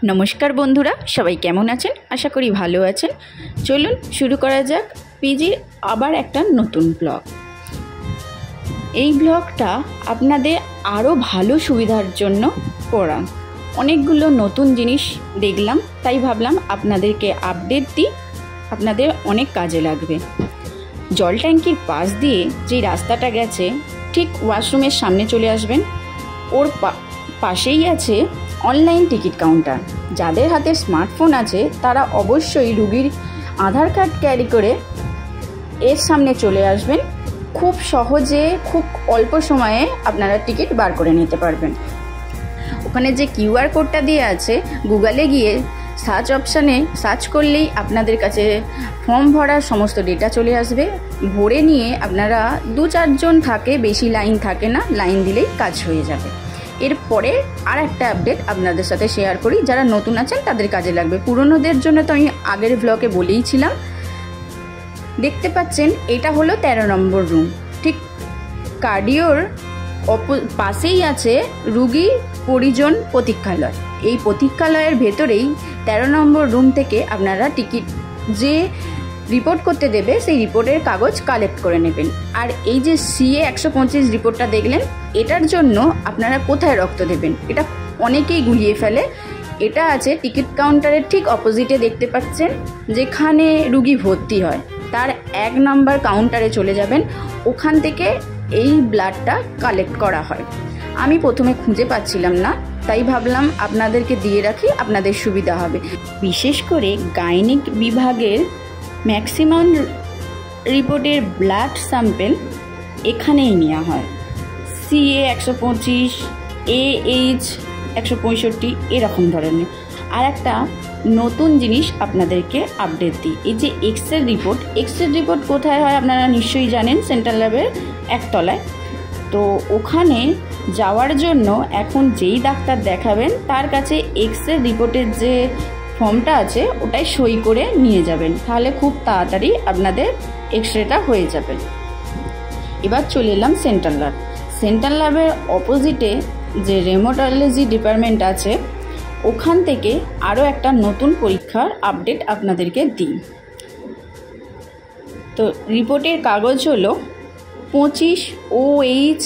নমস্কার বন্ধুরা, সবাই কেমন আছেন? আশা করি ভালো আছেন। চলুন শুরু করা যাক পিজির আবার একটা নতুন ব্লগ। এই ব্লগটা আপনাদের আরও ভালো সুবিধার জন্য করা। অনেকগুলো নতুন জিনিস দেখলাম, তাই ভাবলাম আপনাদেরকে আপডেট দিই, আপনাদের অনেক কাজে লাগবে। জল ট্যাঙ্কির পাশ দিয়ে যেই রাস্তাটা গেছে, ঠিক ওয়াশরুমের সামনে চলে আসবেন। ওর পাশেই আছে অনলাইন টিকিট কাউন্টার। যাদের হাতে স্মার্টফোন আছে তারা অবশ্যই রুগীর আধার কার্ড ক্যারি করে এর সামনে চলে আসবেন। খুব সহজে, খুব অল্প সময়ে আপনারা টিকিট বার করে নিতে পারবেন। ওখানে যে কিউআর কোডটা দিয়ে আছে, গুগলে গিয়ে সার্চ অপশানে সার্চ করলেই আপনাদের কাছে ফর্ম ভরার সমস্ত ডেটা চলে আসবে। ভরে নিয়ে আপনারা 2-4 জন থাকে, বেশি লাইন থাকে না, লাইন দিলেই কাজ হয়ে যাবে। এরপরে আর একটা আপডেট আপনাদের সাথে শেয়ার করি, যারা নতুন আছেন তাদের কাজে লাগবে। পুরনোদের জন্য তো আমি আগের ব্লগে বলেইছিলাম। দেখতে পাচ্ছেন এটা হলো 13 নম্বর রুম। ঠিক কার্ডিওর পাশেই আছে রুগী পরিজন প্রতীক্ষালয়। এই প্রতীক্ষালয়ের ভেতরেই 13 নম্বর রুম থেকে আপনারা টিকিট যে রিপোর্ট করতে দেবে সেই রিপোর্টের কাগজ কালেক্ট করে নেবেন। আর এই যে CA 125 রিপোর্টটা দেখলেন, এটার জন্য আপনারা কোথায় রক্ত দেবেন এটা অনেকেই গুলিয়ে ফেলে। এটা আছে টিকিট কাউন্টারের ঠিক অপোজিটে, দেখতে পাচ্ছেন যেখানে রুগী ভর্তি হয় তার 1 নম্বর কাউন্টারে চলে যাবেন। ওখান থেকে এই ব্লাডটা কালেক্ট করা হয়। আমি প্রথমে খুঁজে পাচ্ছিলাম না, তাই ভাবলাম আপনাদেরকে দিয়ে রাখি, আপনাদের সুবিধা হবে। বিশেষ করে গাইনিক বিভাগের ম্যাক্সিমাম রিপোর্টের ব্লাড স্যাম্পেল এখানেই নেওয়া হয়। CA 125, AH 165 এরকম ধরনের। আর একটা নতুন জিনিস আপনাদেরকে আপডেট দিই, এই যে এক্স রে রিপোর্ট কোথায় হয় আপনারা নিশ্চয়ই জানেন, সেন্ট্রাল ল্যাবের একতলায়। তো ওখানে যাওয়ার জন্য এখন যেই ডাক্তার দেখাবেন তার কাছে এক্স রে রিপোর্টের যে ফর্মটা আছে ওটাই সই করে নিয়ে যাবেন, তাহলে খুব তাড়াতাড়ি আপনাদের এক্স রেটা হয়ে যাবে। এবার চলে এলাম সেন্ট্রাল ল্যাবের অপোজিটে যে রেমোটোলজি ডিপার্টমেন্ট আছে, ওখান থেকে আরও একটা নতুন পরীক্ষার আপডেট আপনাদেরকে দিই। তো রিপোর্টের কাগজ হলো 25 OH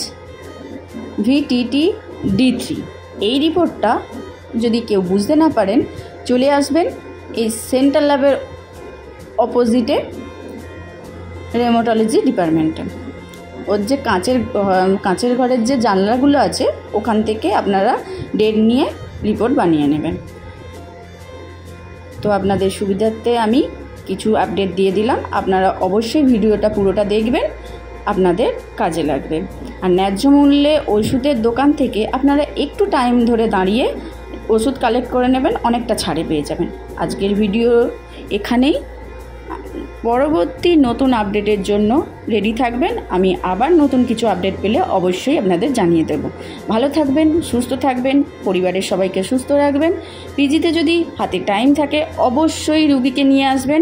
VTT D3। এই রিপোর্টটা যদি কেউ বুঝতে না পারেন, চলে আসবেন এই সেন্ট্রাল ল্যাবের অপোজিটে রেমোটোলজি ডিপার্টমেন্টে। ওর যে কাঁচের ঘরের যে জানলাগুলো আছে, ওখান থেকে আপনারা ডেট নিয়ে রিপোর্ট বানিয়ে নেবেন। তো আপনাদের সুবিধার্থে আমি কিছু আপডেট দিয়ে দিলাম। আপনারা অবশ্যই ভিডিওটা পুরোটা দেখবেন, আপনাদের কাজে লাগবে। আর ন্যায্য মূল্যে ওষুধের দোকান থেকে আপনারা একটু টাইম ধরে দাঁড়িয়ে ওষুধ কালেক্ট করে নেবেন, অনেকটা ছাড়ে পেয়ে যাবেন। আজকের ভিডিও এখানেই। পরবর্তী নতুন আপডেটের জন্য রেডি থাকবেন। আমি আবার নতুন কিছু আপডেট পেলে অবশ্যই আপনাদের জানিয়ে দেব। ভালো থাকবেন, সুস্থ থাকবেন, পরিবারের সবাইকে সুস্থ রাখবেন। পিজিতে যদি হাতে টাইম থাকে অবশ্যই রুগীকে নিয়ে আসবেন।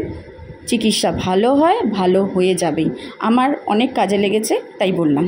চিকিৎসা ভালো হয়, ভালো হয়ে যাবেই। আমার অনেক কাজে লেগেছে, তাই বললাম।